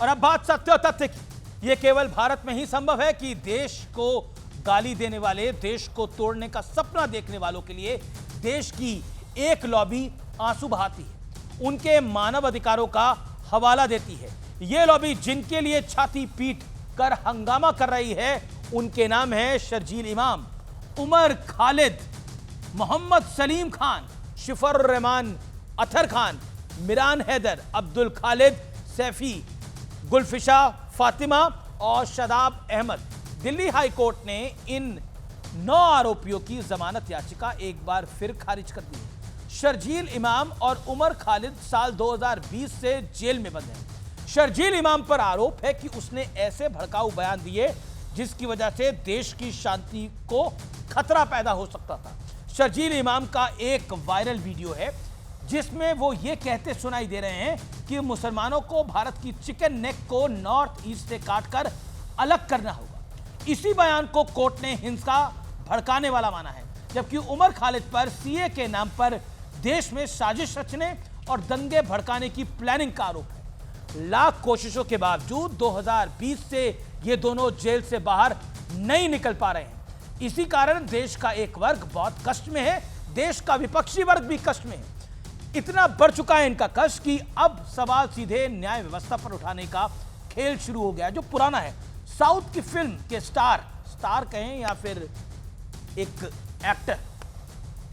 और अब बात सत्य और तथ्य की। यह केवल भारत में ही संभव है कि देश को गाली देने वाले, देश को तोड़ने का सपना देखने वालों के लिए देश की एक लॉबी आंसू बहाती है, उनके मानव अधिकारों का हवाला देती है। यह लॉबी जिनके लिए छाती पीट कर हंगामा कर रही है, उनके नाम है शर्जील इमाम, उमर खालिद, मोहम्मद सलीम खान, शिफर रहमान अथर खान, मिरान हैदर, अब्दुल खालिद सैफी, गुलफिशा फातिमा और शदाब अहमद। दिल्ली हाई कोर्ट ने इन 9 आरोपियों की जमानत याचिका एक बार फिर खारिज कर दी है। शर्जील इमाम और उमर खालिद साल 2020 से जेल में बंद हैं। शर्जील इमाम पर आरोप है कि उसने ऐसे भड़काऊ बयान दिए जिसकी वजह से देश की शांति को खतरा पैदा हो सकता था। शर्जील इमाम का एक वायरल वीडियो है जिसमें वो ये कहते सुनाई दे रहे हैं कि मुसलमानों को भारत की चिकन नेक को नॉर्थ ईस्ट से काटकर अलग करना होगा। इसी बयान को कोर्ट ने हिंसा भड़काने वाला माना है, जबकि उमर खालिद पर सीए के नाम पर देश में साजिश रचने और दंगे भड़काने की प्लानिंग का आरोप है। लाख कोशिशों के बावजूद 2020 से ये दोनों जेल से बाहर नहीं निकल पा रहे हैं। इसी कारण देश का एक वर्ग बहुत कष्ट में है, देश का विपक्षी वर्ग भी कष्ट में है। इतना बढ़ चुका है इनका कष्ट कि अब सवाल सीधे न्याय व्यवस्था पर उठाने का खेल शुरू हो गया, जो पुराना है। साउथ की फिल्म के स्टार कहें या फिर एक एक्टर,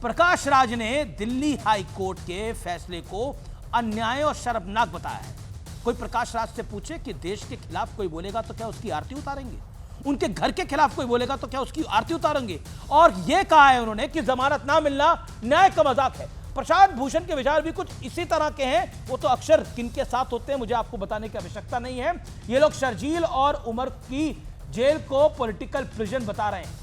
प्रकाश राज ने दिल्ली हाई कोर्ट के फैसले को अन्याय और शर्मनाक बताया है। कोई प्रकाश राज से पूछे कि देश के खिलाफ कोई बोलेगा तो क्या उसकी आरती उतारेंगे, उनके घर के खिलाफ कोई बोलेगा तो क्या उसकी आरती उतारेंगे। और यह कहा है उन्होंने कि जमानत ना मिलना न्याय का मजाक है। प्रशांत भूषण के विचार भी कुछ इसी तरह के हैं। वो तो अक्सर किनके साथ होते हैं मुझे आपको बताने की आवश्यकता नहीं है। ये लोग शर्जील और उमर की जेल को पॉलिटिकल प्रिजन बता रहे हैं,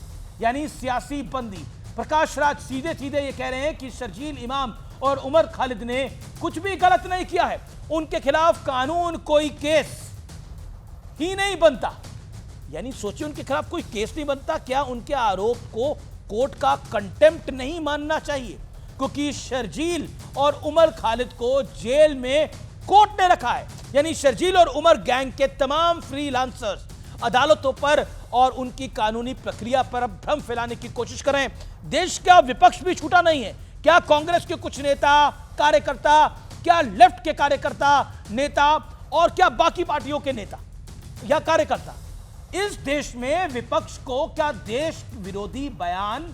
यानी सियासी बंदी। प्रकाश राज सीधे सीधे ये कह रहे हैं कि शर्जील इमाम और उमर खालिद ने कुछ भी गलत नहीं किया है, उनके खिलाफ कानून कोई केस ही नहीं बनता। यानी सोचिए, उनके खिलाफ कोई केस नहीं बनता। क्या उनके आरोप को कोर्ट का कंटेम्प्ट नहीं मानना चाहिए? क्योंकि शर्जील और उमर खालिद को जेल में कोर्ट ने रखा है। यानी शर्जील और उमर गैंग के तमाम फ्रीलांसर्स अदालतों पर और उनकी कानूनी प्रक्रिया पर भ्रम फैलाने की कोशिश करें। देश का विपक्ष भी छूटा नहीं है। क्या कांग्रेस के कुछ नेता कार्यकर्ता, क्या लेफ्ट के कार्यकर्ता नेता और क्या बाकी पार्टियों के नेता या कार्यकर्ता, इस देश में विपक्ष को क्या देश विरोधी बयान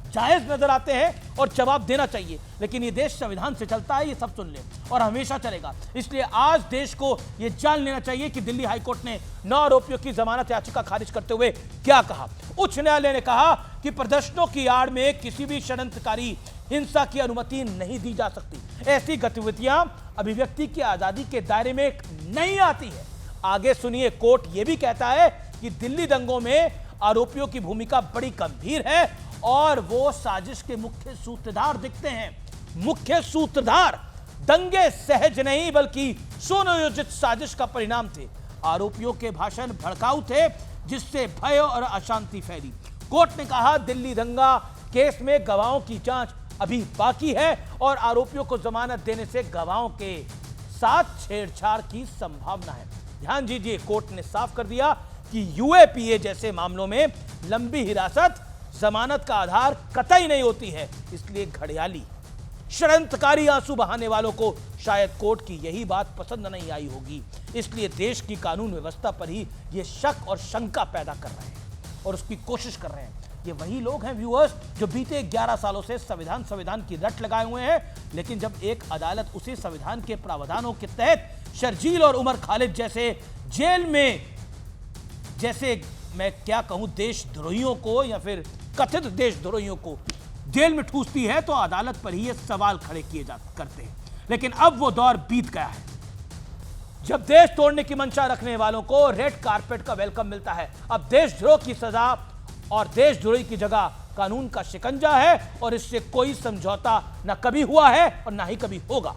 जायज नजर आते हैं और जवाब देना चाहिए? लेकिन ये देश संविधान से चलता है, ये सब सुन ले और हमेशा चलेगा। इसलिए आज देश को ये जान लेना चाहिए कि दिल्ली हाईकोर्ट ने 9 आरोपियों की जमानत याचिका खारिज करते हुए क्या कहा। उच्च न्यायालय ने कहा कि प्रदर्शनों की आड़ में किसी भी षड्यंत्रकारी हिंसा की अनुमति नहीं दी जा सकती। ऐसी गतिविधियां अभिव्यक्ति की आजादी के दायरे में नहीं आती है। आगे सुनिए, कोर्ट यह भी कहता है कि दिल्ली दंगों में आरोपियों की भूमिका बड़ी गंभीर है और वो साजिश के मुख्य सूत्रधार दिखते हैं। मुख्य सूत्रधार दंगे सहज नहीं बल्कि सुनियोजित साजिश का परिणाम थे। आरोपियों के भाषण भड़काऊ थे जिससे भय और अशांति फैली। कोर्ट ने कहा दिल्ली दंगा केस में गवाहों की जांच अभी बाकी है और आरोपियों को जमानत देने से गवाहों के साथ छेड़छाड़ की संभावना है। ध्यान दीजिए, कोर्ट ने साफ कर दिया कि यूएपीए जैसे मामलों में लंबी हिरासत जमानत का आधार कतई नहीं होती है। इसलिए घड़ियाली षड्यंत्रकारी आंसू बहाने वालों को शायद कोर्ट की यही बात पसंद नहीं आई होगी। इसलिए देश की कानून व्यवस्था पर ही ये शक और शंका पैदा कर रहे हैं और उसकी कोशिश कर रहे हैं। ये वही लोग हैं व्यूअर्स जो बीते 11 सालों से संविधान की रट लगाए हुए हैं, लेकिन जब एक अदालत उसी संविधान के प्रावधानों के तहत शर्जील और उमर खालिद जैसे जेल में, जैसे मैं क्या कहूं, देशद्रोहियों को या फिर कथित देशद्रोहियों को जेल में ठूसती है, तो अदालत पर ही ये सवाल खड़े किए करते हैं। लेकिन अब वो दौर बीत गया है जब देश तोड़ने की मंशा रखने वालों को रेड कारपेट का वेलकम मिलता है। अब देशद्रोह की सजा और देशद्रोही की जगह कानून का शिकंजा है और इससे कोई समझौता न कभी हुआ है और ना ही कभी होगा।